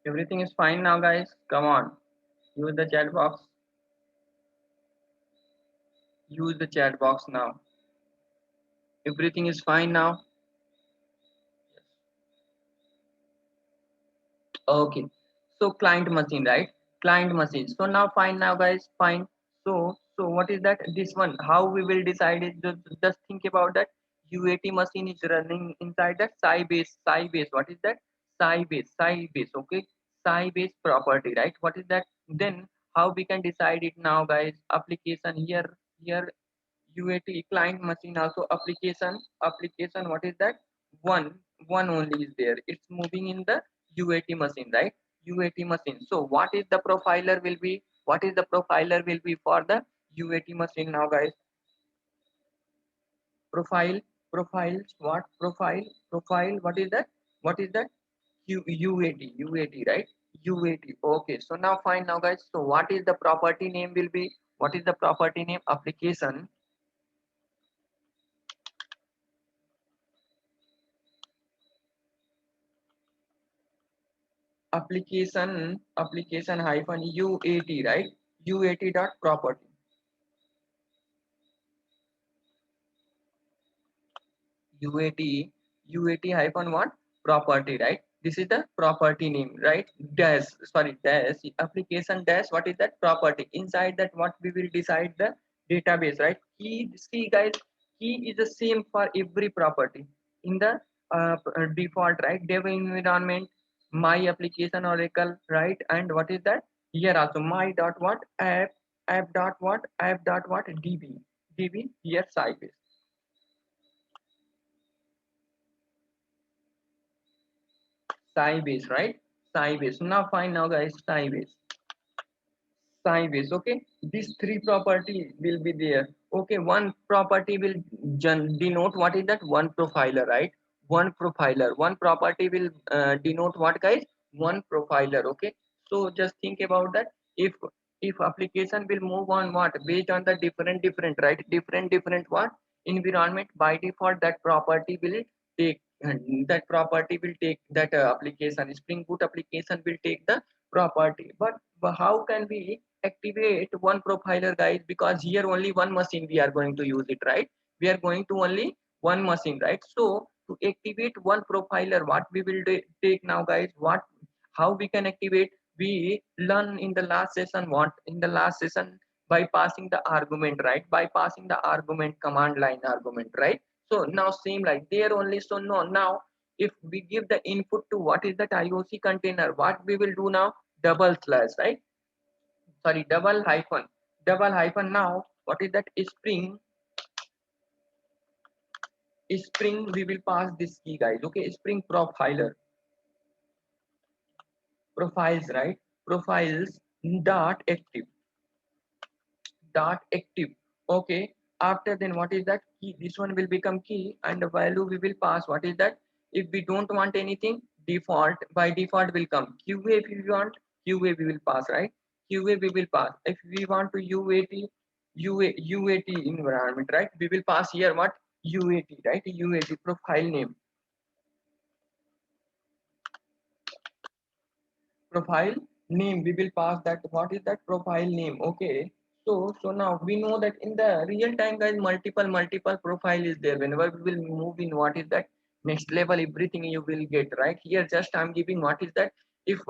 Everything is fine now, guys. Come on, use the chat box. Use the chat box now. Everything is fine now. Okay. So client machine, right? Client machine. So now fine now, guys. Fine. So what is that? This one. How we will decide it? Just think about that. UAT machine is running inside that Sybase. Sybase. What is that? Sybase. Sybase. Okay. Sybase property, right? What is that? Then how we can decide it now, guys? Application here. Here UAT client machine also application. What is that? One only is there. It's moving in the UAT machine, right? UAT machine. So what is the profiler will be? What is the profiler will be for the UAT machine now, guys? Profile, profiles. What profile? Profile. What is that? What is that? UAT, right? UAT. Okay. So now fine now, guys. So what is the property name will be? What is the property name? Application hyphen UAT, right? UAT dot property. UAT hyphen what? Property, right? This is the property name, right? Dash, sorry, dash, application dash, what is that? Property. Inside that, what we will decide the database, right? Key, see guys, key is the same for every property. In the default, right? Dev environment, my application Oracle, right? And what is that? Here also, my dot what? App dot what? App dot what? DB, here Sybase. Sybase, right? Sybase. Now fine now guys, Sybase. Sybase, okay? These three property will be there. Okay, one property will denote what is that? One profiler, right? One profiler. One property will denote what guys? One profiler, okay? So just think about that. If application will move on what? Based on the different, right? Different what? Environment by default that property will take that property will take that application. Spring Boot application will take the property. But how can we activate one profiler guys, because here only one machine we are going to use it, right? We are going to only one machine, right? So to activate one profiler, what we will take now guys, what how we can activate, we learn in the last session, what in the last session, by passing the argument, right? By passing the argument, command line argument, right? So now same like there only. So no, now if we give the input to what is that IOC container, what we will do now, double slash, right? Sorry, double hyphen. Now what is that? Spring we will pass this key guys, okay? Spring profiles, right? Profiles dot active. Okay, after then what is that? Key, this one will become key, and the value we will pass, what is that? If we don't want anything, default, by default will come QA. If we want QA we will pass, right? QA we will pass. If we want to UAT environment, right? We will pass here what? UAT, right? UAT profile name we will pass that. What is that? Profile name, okay? So now we know that in the real time guys, multiple profile is there. Whenever we will move in what is that next level, everything you will get right here. Just I'm giving what is that, if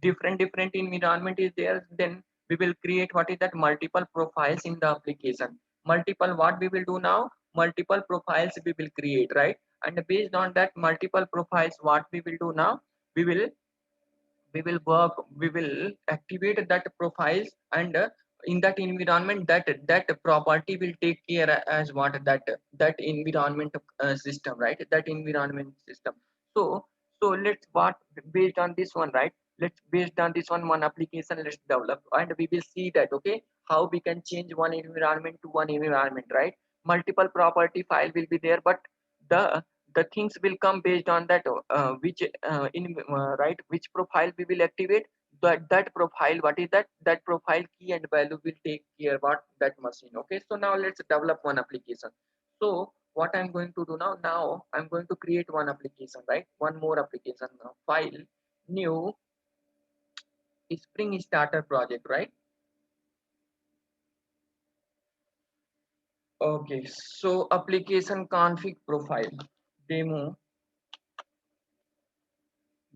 different environment is there, then we will create what is that multiple profiles in the application. Multiple, what we will do now, multiple profiles we will create, right? And based on that multiple profiles, what we will do now, we will we will activate that profiles, and in that environment, that property will take care as what, that environment system, right? That environment system. So so let's what, based on this one, right? Let's based on this one application let's develop, and we will see that, okay, how we can change one environment to one environment, right? Multiple property file will be there, but the the things will come based on that, which in right, which profile we will activate. That profile, what is that, that profile key and value will take care about that machine, okay? So now let's develop one application. So what I'm going to do now, I'm going to create one application, right? One more application now. File, new, Spring Starter project, right? Okay, so application config profile, demo,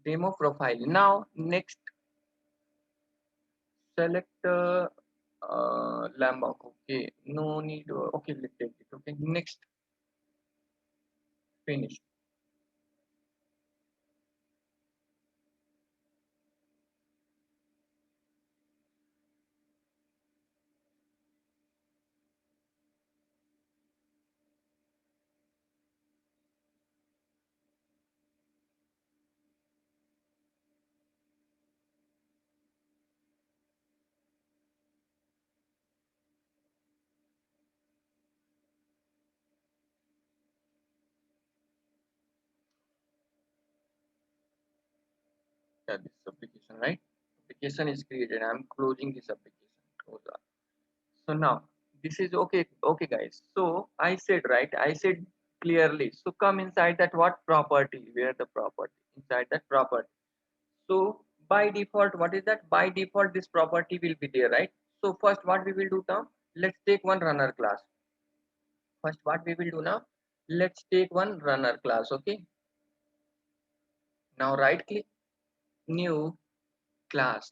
demo profile. Now next select Lambok. Okay, no need. Okay, let's take it. Okay, next finish. Yeah, this application, right? Application is created. I'm closing this application. Close that. So now this is okay. Okay, guys. So I said, right? I said clearly. So come inside that what property? Where the property? Inside that property. So by default, what is that? By default, this property will be there, right? So first, what we will do now? Let's take one runner class. First, what we will do now? Let's take one runner class. Okay. Now right click, new class,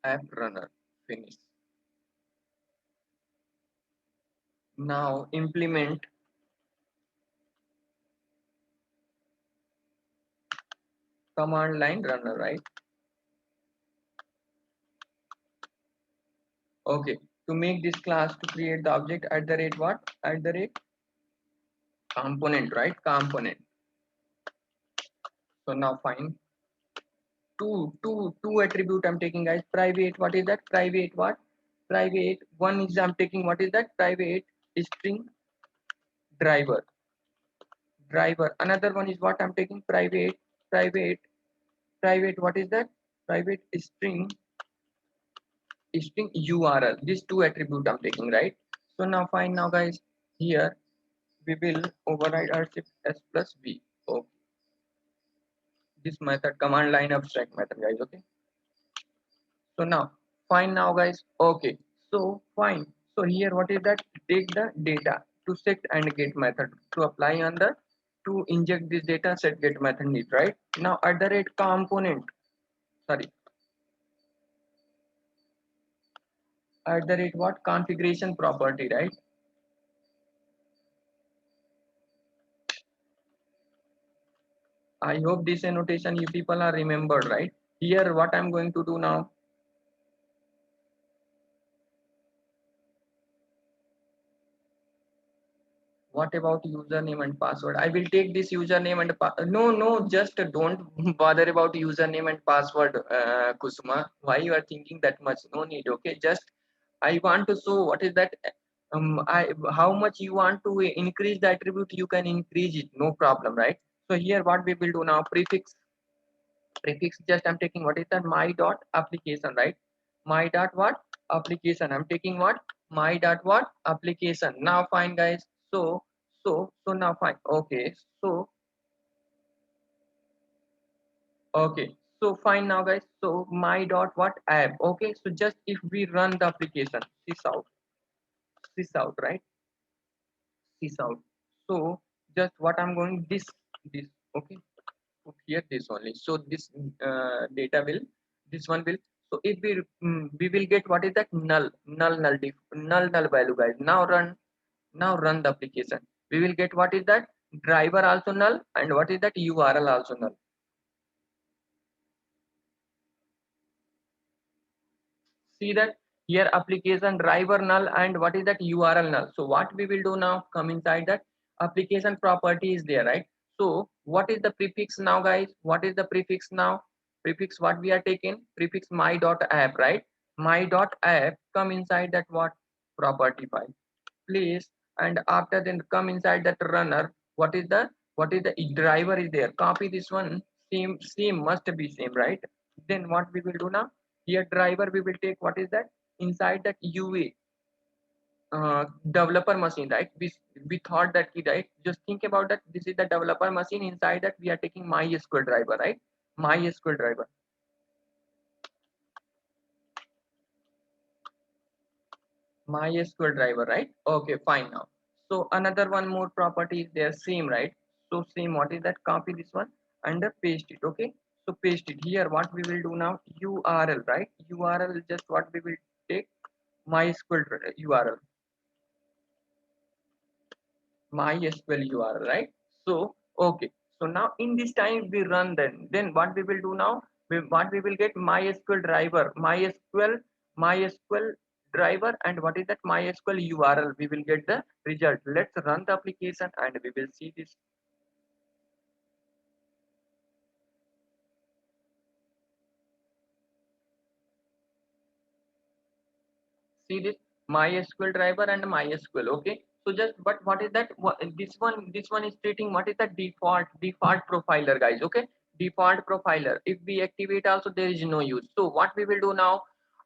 app runner, finish. Now implement command line runner, right? Okay. To make this class, to create the object at the rate what? At the rate component, right? Component. So now find two attribute I'm taking, guys. Private, what is that? Private what? Private. One is I'm taking, what is that? Private string driver. Driver. Another one is what I'm taking? Private, private. What is that? Private string URL. These two attribute I'm taking, right? So now fine. Now guys, here we will override our shift s plus v. Okay. This method, command line abstract method, guys. Okay. So now fine. Now guys, okay. So fine. So here what is that? Take the data to set and get method to apply on the to inject this data set get method need, right? Now at the rate component, sorry, at the rate what? Configuration property, right? I hope this annotation you people are remembered, right? Here what I'm going to do now, what about username and password? I will take this username and no, just don't bother about username and password, Kusuma. Why you are thinking that much? No need. Okay, just I want to show what is that. I how much you want to increase the attribute, you can increase it, no problem, right? So here what we will do now, prefix just I'm taking, what is that? My dot application, right? My dot what? Application. I'm taking what? My dot what? Application. Now fine, guys. So now fine. Okay. Okay. So fine now, guys. So my dot what? App. Okay. So just if we run the application, sys out, right? Sys out. So just what I'm going this. Okay. Put here this only. So this data will, this one will. So if we will get what is that? Null value, guys. Now run the application. We will get what is that? Driver also null, and what is that? URL also null. See that here application driver null, and what is that? URL null. So what we will do now, come inside that application property is there, right? So what is the prefix now, guys? What is the prefix now? Prefix what we are taking? Prefix my dot app, right? My dot app, come inside that what? Property file, please. And after then come inside that runner. What is the driver is there? Copy this one. Same must be same, right? Then what we will do now, here driver we will take, what is that? Inside that UA, developer machine, right? We thought that key, right? Just think about that. This is the developer machine. Inside that we are taking MySQL driver, right? MySQL driver. MySQL driver, right? Okay, fine now. So another one more property is there, same, right? So same, what is that? Copy this one and paste it, okay? So paste it here. What we will do now? URL, right? URL is just what we will take, MySQL URL, MySQL URL, right? So okay. So now in this time we run, then what we will do now? What we will get? MySQL driver, MySQL driver, and what is that? MySQL URL. We will get the result. Let's run the application and we will see this. See this MySQL driver and MySQL. Okay. So just, but what is that? This one is stating what is the default profiler, guys. Okay. Default profiler. If we activate also, there is no use. So what we will do now?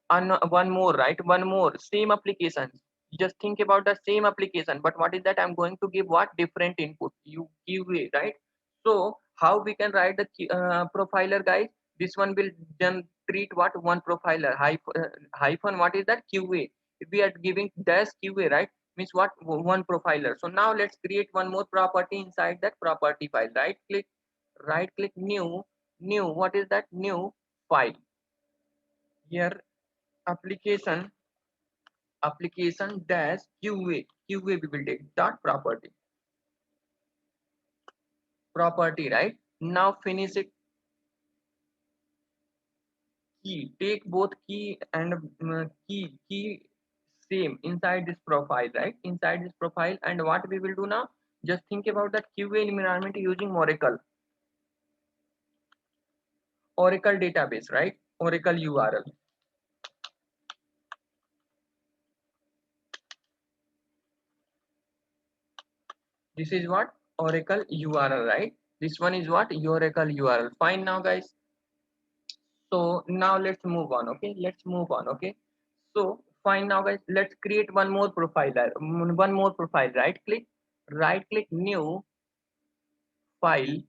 One more, right? One more same application. Just think about the same application, but what is that? I'm going to give what different input, you QA, right? So how we can write the profiler, guys? This one will then treat what? One profiler, hyphen what is that? QA. If we are giving dash QA, right, means what? One profiler. So now let's create one more property inside that property file. Right click, new, what is that? New file. Here application dash QA we will take dot property, right? Now finish it. Key, take both key and key same inside this profile, right? Inside this profile. And what we will do now? Just think about that QA environment using Oracle database, right? Oracle URL. This is what? Oracle URL, right? This one is what? Oracle URL. Fine now, guys. So now let's move on. Okay, let's move on. Okay, so fine now, guys. Let's create one more profile. One more profile. Right click, new file.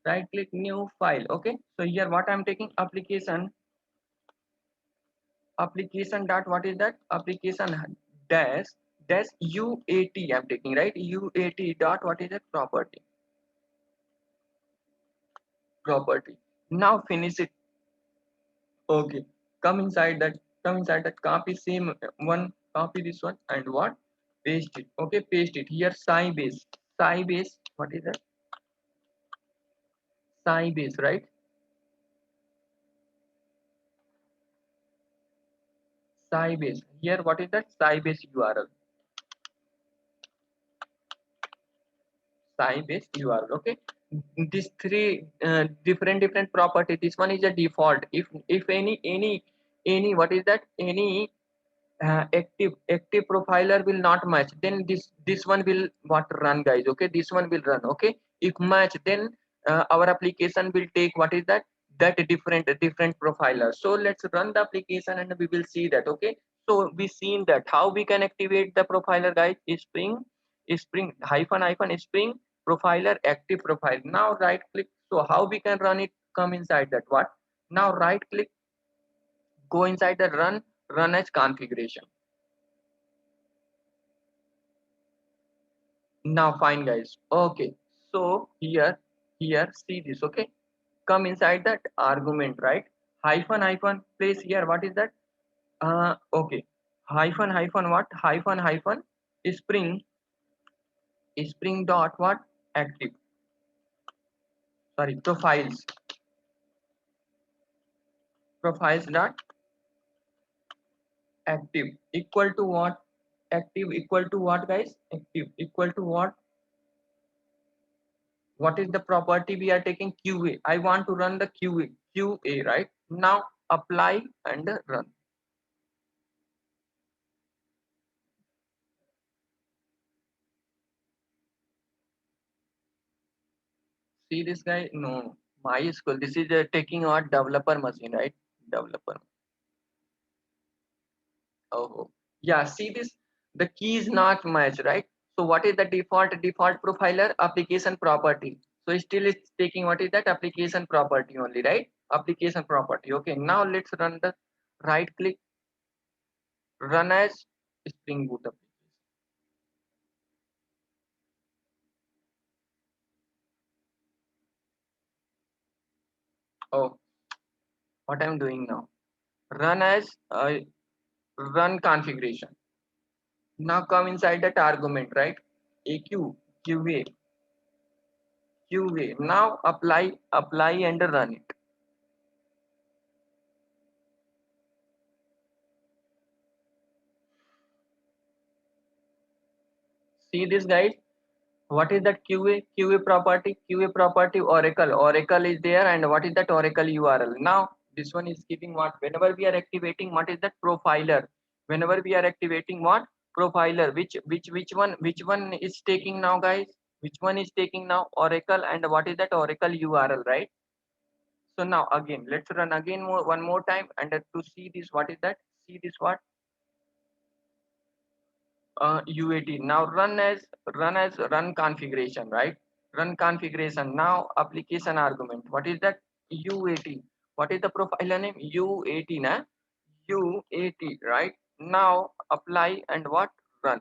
Right click, new file. Okay, so here what I'm taking, application dot, what is that? Application dash UAT. I'm taking, right? UAT dot, what is that? Property. Now finish it. Okay, come inside that, copy same one, copy this one and what? Paste it. Okay, paste it here. Sybase, what is that? Sybase, right? Sybase. Here, what is that? Sybase URL. Sybase URL. Okay, these three different property. This one is a default. If any what is that? Any active profiler will not match, then this one will what? Run, guys. Okay, this one will run. Okay, if match, then our application will take what is that? That different profiler. So let's run the application and we will see that. Okay, so we seen that how we can activate the profiler, guys. Spring hyphen spring profiler active profile. Now right click. So how we can run it? Come inside that, what? Now right click, go inside the run as configuration. Now fine, guys. Okay, so here see this. Okay, come inside that argument, right? Hyphen place here, what is that? Okay, hyphen what? Hyphen spring spring dot what? Active, sorry, profiles dot active equal to what? Active equal to what, guys? Active equal to what is the property we are taking? QA. I want to run the QA, right? Now apply and run. See this guy? No, MySQL. This is taking our developer machine, right? Developer. Oh, yeah. See this? the key is not match, right? So what is the default profiler? Application property. So still it's taking what is that application property only, right? Application property. Okay, now let's run the right click, run as Spring Boot application. Oh, what I'm doing now, run as run configuration. Now come inside that argument, right? aq qa. Now apply and run it. See this, guys? What is that qa property? Oracle is there, and what is that Oracle URL? Now this one is giving what, whenever we are activating, what is that profiler? Whenever we are activating what, profiler, which one is taking now, guys? Which one is taking now? Oracle, and what is that Oracle URL, right? So now again, let's run again one more time, and to see this, what is that, see this, what, UAT. Now run configuration, right? Run configuration. Now application argument. What is that? UAT. What is the profiler name? UAT, na? UAT, right? Now apply and what? Run.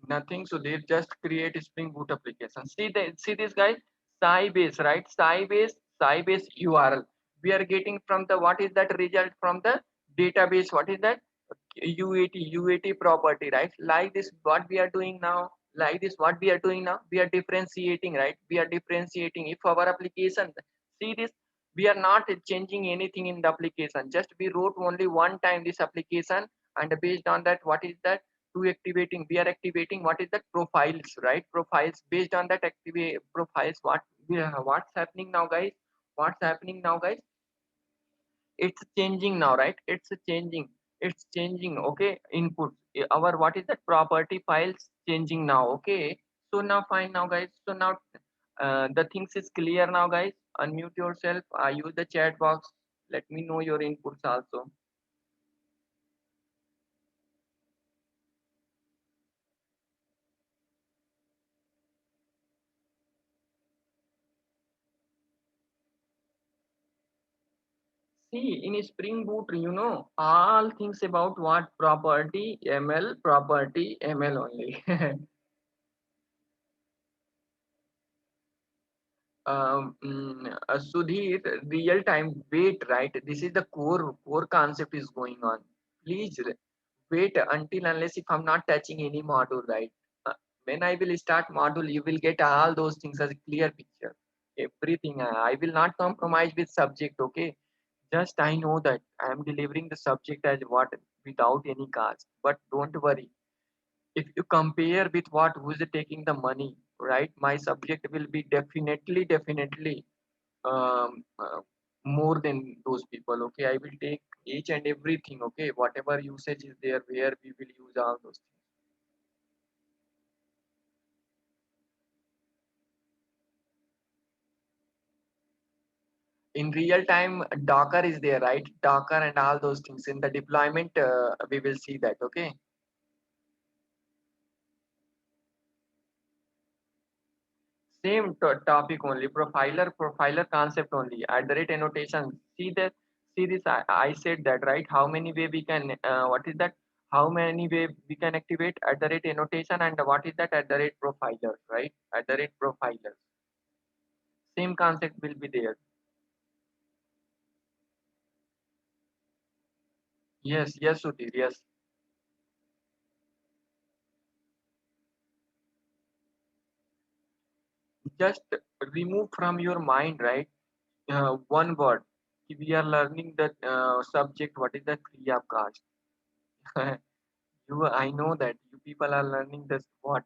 Nothing. So they just create a Spring Boot application. See this, guys. Sybase, right? Sybase URL. We are getting from the, what is that result from the database? What is that? UAT property, right? Like this, what we are doing now. Like this, what we are doing now. We are differentiating, right? We are differentiating. If our application, see this, we are not changing anything in the application. Just we wrote only one time this application, and based on that, what is that? To activating, we are activating, what is that, profiles, right? Profiles. Based on that activate profiles, what what's happening now, guys? What's happening now, guys? It's changing now, right? It's changing. Okay, input, our, what is that, property files changing now. Okay, so now fine now, guys. So now the things is clear now, guys. Unmute yourself, use the chat box, let me know your inputs also. See, in Spring Boot, all things about what, property ML only. Sudhir, real time, wait, right? This is the core concept is going on. Please wait until unless if I'm not touching any module, right? Uh, when I will start module, you will get all those things as a clear picture. Everything. I will not compromise with subject, okay? Just I know that I am delivering the subject as what, without any cost. But don't worry. If you compare with what, who is taking the money, right? My subject will be definitely more than those people. Okay, I will take each and everything. Okay, whatever usage is there, where we will use all those things. In real time, Docker is there, right? Docker and all those things in the deployment, we will see that. Okay. Same topic only, profiler concept only, at the rate annotation. See this, I said that, right? How many way we can, what is that? How many way we can activate at the rate annotation, and what is that, at the rate profiler, right? At the rate profiler. Same concept will be there. Yes, Sudhir, yes. Just remove from your mind, right? One word. We are learning that subject, what is that, free of cost. I know that you people are learning this what,